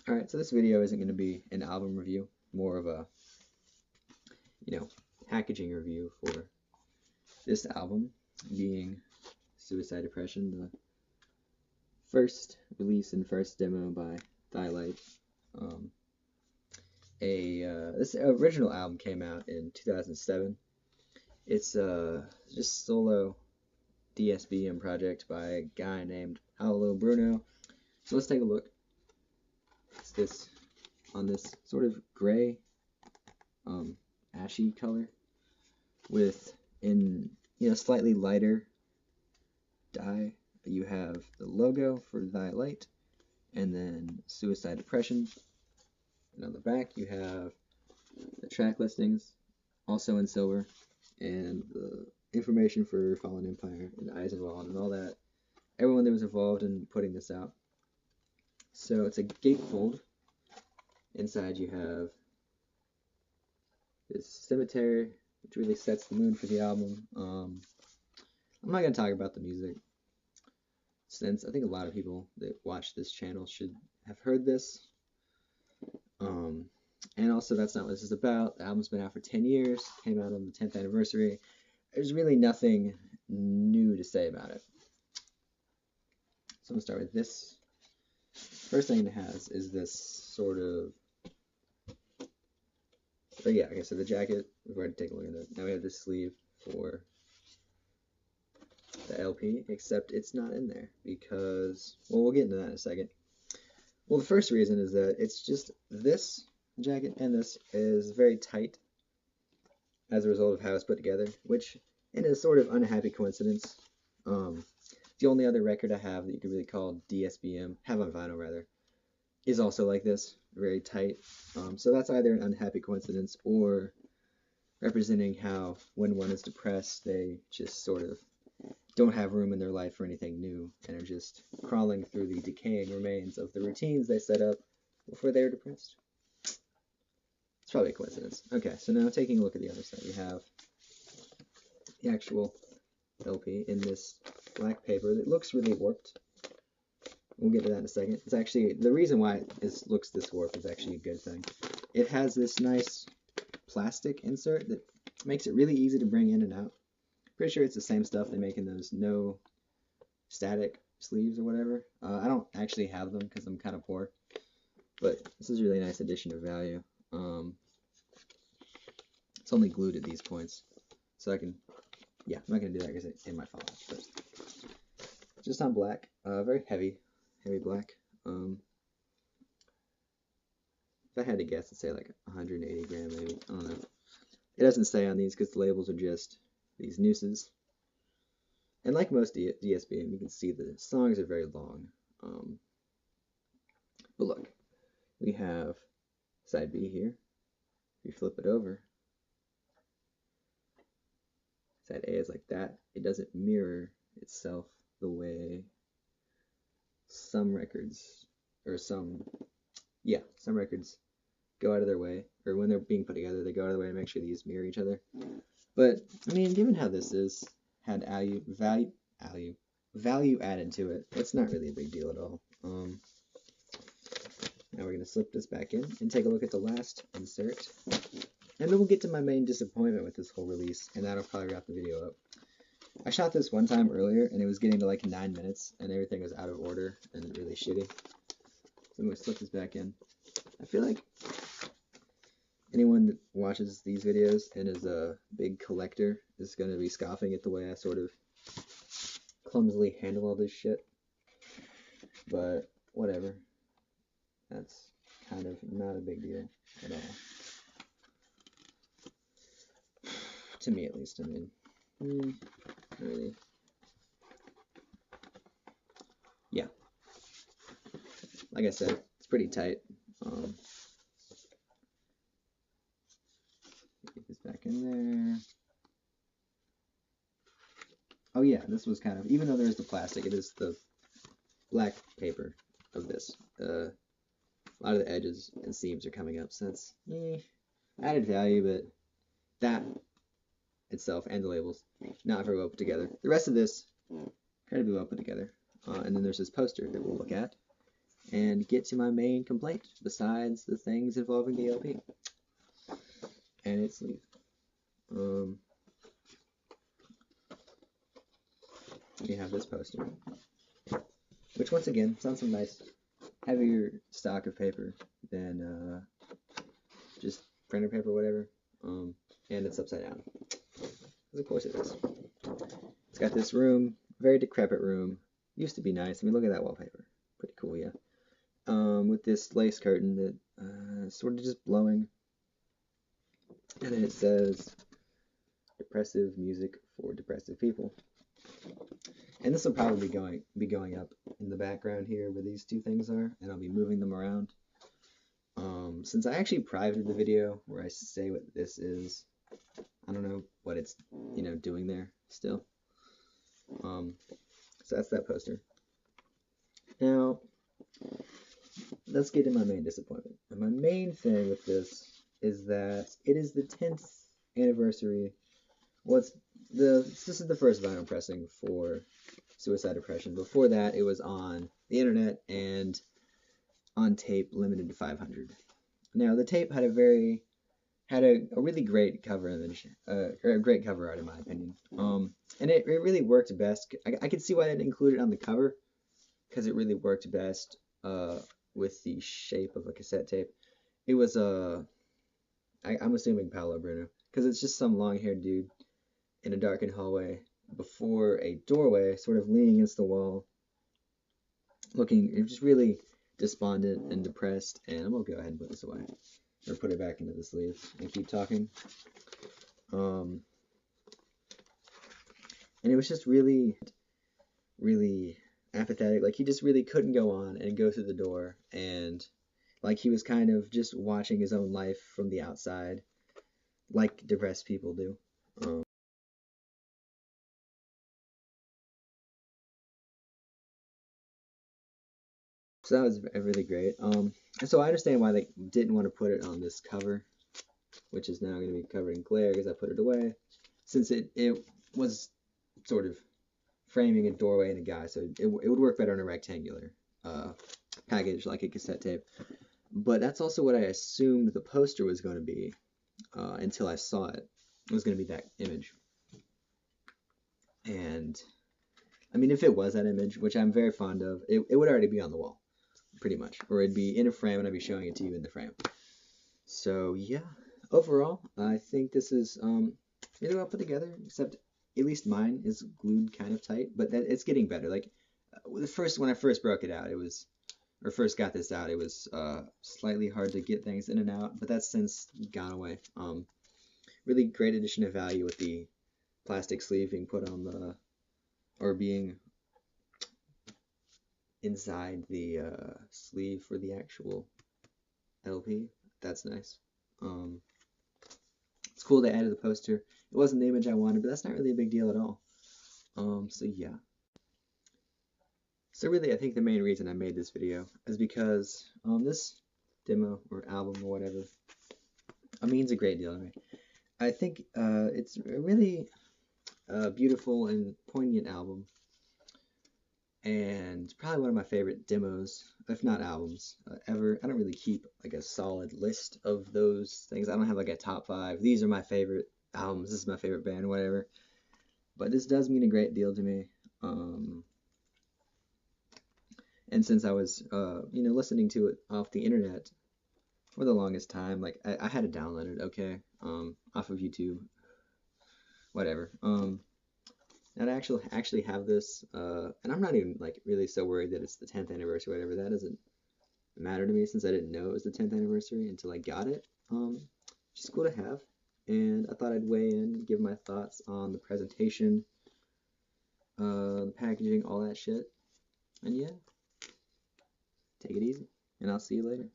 Alright, so this video isn't going to be an album review, more of a, packaging review for this album, being Suicide Depression, the first release and first demo by Thylight. This original album came out in 2007. It's just solo DSBM project by a guy named Paolo Bruno. So let's take a look. It's this on this sort of gray, ashy color with in slightly lighter dye. You have the logo for Thylight, and then Suicide Depression. And on the back you have the track listings, also in silver, and the information for Fallen Empire and Eisenwald and all that. Everyone that was involved in putting this out. So it's a gatefold. Inside you have this cemetery, which really sets the mood for the album. I'm not going to talk about the music, since I think a lot of people that watch this channel should have heard this. And also, that's not what this is about. The album's been out for 10 years, came out on the 10th anniversary. There's really nothing new to say about it. So I'm going to start with this. First thing it has is this sort of, okay, so the jacket, we've already taken a look at it. Now we have this sleeve for the LP, except it's not in there because, well, we'll get into that in a second. Well, the first reason is that it's just this jacket and this is very tight as a result of how it's put together, which, in a sort of unhappy coincidence, the only other record I have that you could really call DSBM, have on vinyl rather, is also like this, very tight. So that's either an unhappy coincidence or representing how when one is depressed, they just sort of don't have room in their life for anything new and are just crawling through the decaying remains of the routines they set up before they were depressed. It's probably a coincidence. Okay, so now taking a look at the other side, you have the actual LP in this black paper that looks really warped. We'll get to that in a second. It's actually, the reason why it looks this warped is actually a good thing. It has this nice plastic insert that makes it really easy to bring in and out. Pretty sure it's the same stuff they make in those no static sleeves or whatever. I don't actually have them because I'm kind of poor, but this is a really nice addition of value. It's only glued at these points, so I can, yeah, I'm not going to do that because it might fall off, but just on black, very heavy black. If I had to guess, I'd say like 180 gram maybe, I don't know. It doesn't say on these because the labels are just these nooses. And like most DSBM, you can see the songs are very long. But look, we have side B here. If you flip it over, side A is like that. It doesn't mirror itself the way some records, or some records go out of their way, or when they're being put together, they go out of their way to make sure these mirror each other. But, I mean, given how this had value added to it, it's not really a big deal at all. Now we're going to slip this back in and take a look at the last insert. And then we'll get to my main disappointment with this whole release, and that'll probably wrap the video up. I shot this one time earlier, and it was getting to like 9 minutes, and everything was out of order and really shitty. So I'm going to slip this back in. I feel like anyone that watches these videos and is a big collector is going to be scoffing at the way I sort of clumsily handle all this shit. But whatever. That's kind of not a big deal at all. To me, at least. I mean, really. Yeah. Like I said, it's pretty tight. Get this back in there. Oh yeah, this was kind of, even though there's the plastic, it is the black paper of this. A lot of the edges and seams are coming up, so that's added value, but that itself and the labels not very well put together. The rest of this incredibly well put together. And then there's this poster that we'll look at, and get to my main complaint, besides the things involving the LP and its sleeve. We have this poster, which once again is on some nice heavier stock of paper than just printer paper or whatever, and it's upside down, because of course it is. It's got this room, very decrepit room, used to be nice. I mean, look at that wallpaper, pretty cool, yeah. With this lace curtain that is sort of just blowing, and then it says depressive music for depressive people. And this will probably be going up in the background here where these two things are, and I'll be moving them around. Since I actually privated the video where I say what this is, I don't know what it's doing there still. So that's that poster. Now let's get to my main disappointment. And my main thing with this is that it is the 10th anniversary. Well, this is the first vinyl pressing for Suicide Depression. Before that, it was on the internet and on tape, limited to 500. Now, the tape had a really great cover image, or a great cover art in my opinion. And it really worked best. I could see why they didn't include it on the cover, because it really worked best with the shape of a cassette tape. It was I'm assuming Paolo Bruno, because it's just some long-haired dude in a darkened hallway before a doorway, sort of leaning against the wall, looking just really despondent and depressed. And I'm gonna go ahead and put this away, or put it back into the sleeve and keep talking. And it was just really, really apathetic. Like, he just really couldn't go on and go through the door, and like he was kind of just watching his own life from the outside, like depressed people do. So that was really great. And so I understand why they didn't want to put it on this cover, which is now going to be covered in glare because I put it away, since it was sort of framing a doorway and a guy, so it would work better on a rectangular package like a cassette tape. But that's also what I assumed the poster was going to be until I saw it. It was going to be that image. And I mean, if it was that image, which I'm very fond of, it would already be on the wall, pretty much. Or it'd be in a frame and I'd be showing it to you in the frame. So yeah, overall, I think this is really well put together, except at least mine is glued kind of tight, but it's getting better. Like, when I first broke it out, first got this out, it was slightly hard to get things in and out, but that's since gone away. Really great addition of value with the plastic sleeve being put on being inside the sleeve for the actual LP. That's nice. It's cool they added the poster. It wasn't the image I wanted, but that's not really a big deal at all. So yeah. So really, I think the main reason I made this video is because this demo or album or whatever means a great deal to me. I think it's a really beautiful and poignant album, and probably one of my favorite demos, if not albums, ever. I don't really keep like a solid list of those things. I don't have like a top 5. These are my favorite albums. This is my favorite band, whatever. But this does mean a great deal to me. And since I was, listening to it off the internet for the longest time, like I had it downloaded, okay, off of YouTube, whatever. And I actually have this, and I'm not even like really so worried that it's the 10th anniversary or whatever. That doesn't matter to me, since I didn't know it was the 10th anniversary until I got it. Just cool to have, and I thought I'd weigh in, give my thoughts on the presentation, the packaging, all that shit. And yeah, take it easy, and I'll see you later.